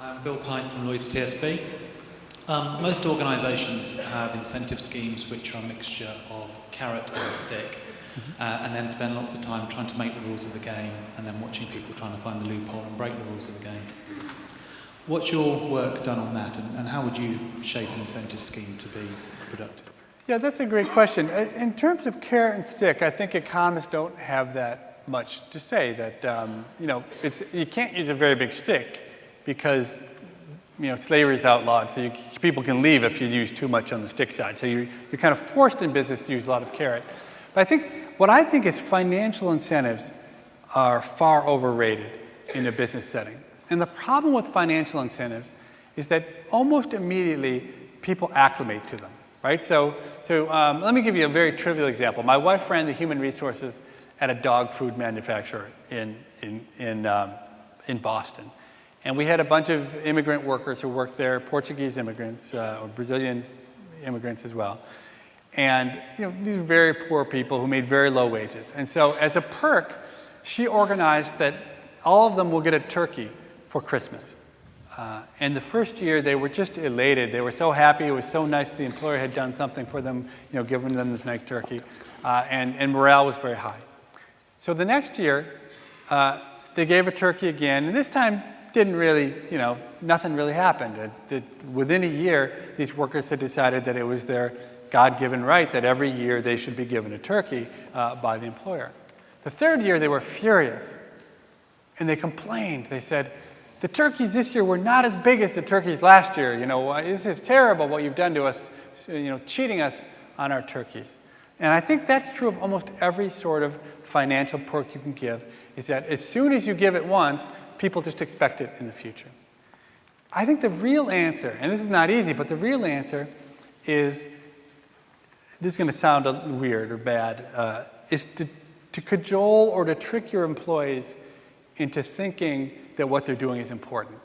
I'm Bill Pine from Lloyd's TSB. Most organisations have incentive schemes which are a mixture of carrot and stick, and then spend lots of time trying to make the rules of the game and then watching people trying to find the loophole and break the rules of the game. What's your work done on that, and how would you shape an incentive scheme to be productive? Yeah, that's a great question. In terms of carrot and stick, I think economists don't have that much to say. That you can't use a very big stick because slavery is outlawed, so people can leave if you use too much on the stick side. So you're kind of forced in business to use a lot of carrot. But what I think is financial incentives are far overrated in a business setting. And the problem with financial incentives is that almost immediately people acclimate to them, right? So let me give you a very trivial example. My wife ran the human resources at a dog food manufacturer in Boston. And we had a bunch of immigrant workers who worked there, Portuguese immigrants, or Brazilian immigrants as well. And these are very poor people who made very low wages. And so as a perk, she organized that all of them will get a turkey for Christmas. And the first year, they were just elated. They were so happy. It was so nice the employer had done something for them, giving them this nice turkey. And morale was very high. So the next year, they gave a turkey again. And this time, didn't really, nothing really happened. Within a year, these workers had decided that it was their God-given right that every year they should be given a turkey by the employer. The third year, they were furious. And they complained. They said, the turkeys this year were not as big as the turkeys last year. This is terrible what you've done to us, cheating us on our turkeys. And I think that's true of almost every sort of financial perk you can give, is that as soon as you give it once, people just expect it in the future. I think the real answer, and this is not easy, but the real answer is, this is going to sound weird or bad, is to cajole or to trick your employees into thinking that what they're doing is important.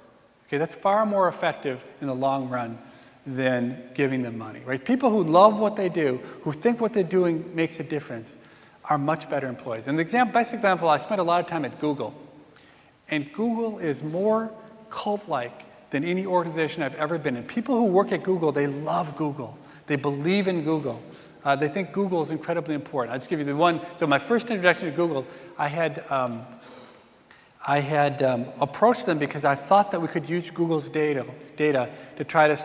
Okay, that's far more effective in the long run than giving them money, right? People who love what they do, who think what they're doing makes a difference, are much better employees. And the best example, I spent a lot of time at Google. And Google is more cult-like than any organization I've ever been in. People who work at Google, they love Google. They believe in Google. They think Google is incredibly important. I'll just give you the one. So my first introduction to Google, I had approached them because I thought that we could use Google's data to try to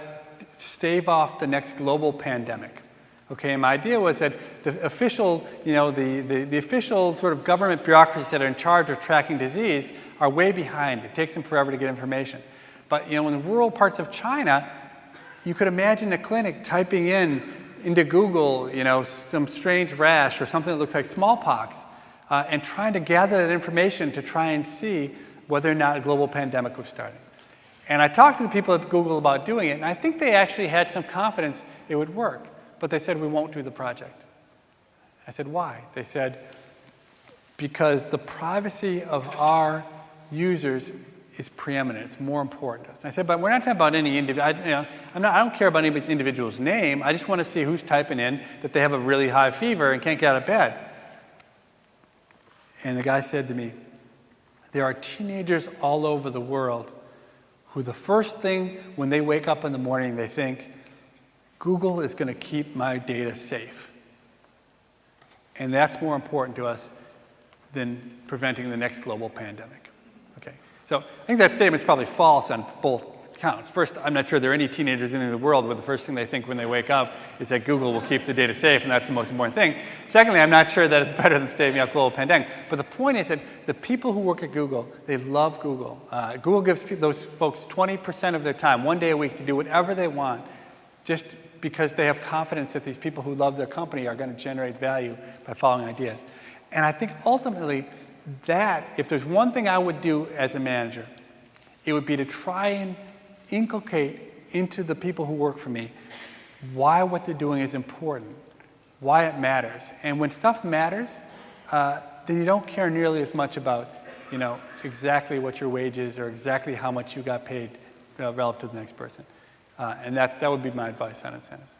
stave off the next global pandemic. Okay, and my idea was that the official, the official sort of government bureaucracies that are in charge of tracking disease are way behind. It takes them forever to get information. But in the rural parts of China, you could imagine a clinic typing into Google, some strange rash or something that looks like smallpox, and trying to gather that information to try and see whether or not a global pandemic was starting. And I talked to the people at Google about doing it, and I think they actually had some confidence it would work. But they said, we won't do the project. I said, why? They said, because the privacy of our users is preeminent. It's more important to us. I said, but we're not talking about any individual. I don't care about anybody's individual's name. I just want to see who's typing in that they have a really high fever and can't get out of bed. And the guy said to me, there are teenagers all over the world who the first thing when they wake up in the morning, they think, Google is going to keep my data safe. And that's more important to us than preventing the next global pandemic. Okay. So I think that statement's probably false on both counts. First, I'm not sure there are any teenagers in the world where the first thing they think when they wake up is that Google will keep the data safe, and that's the most important thing. Secondly, I'm not sure that it's better than staving off global pandemic. But the point is that the people who work at Google, they love Google. Google gives those folks 20% of their time, 1 day a week, to do whatever they want, just because they have confidence that these people who love their company are going to generate value by following ideas. And I think ultimately that, if there's one thing I would do as a manager, it would be to try and inculcate into the people who work for me why what they're doing is important, why it matters. And when stuff matters, then you don't care nearly as much about exactly what your wage is or exactly how much you got paid relative to the next person. And that would be my advice on incentives.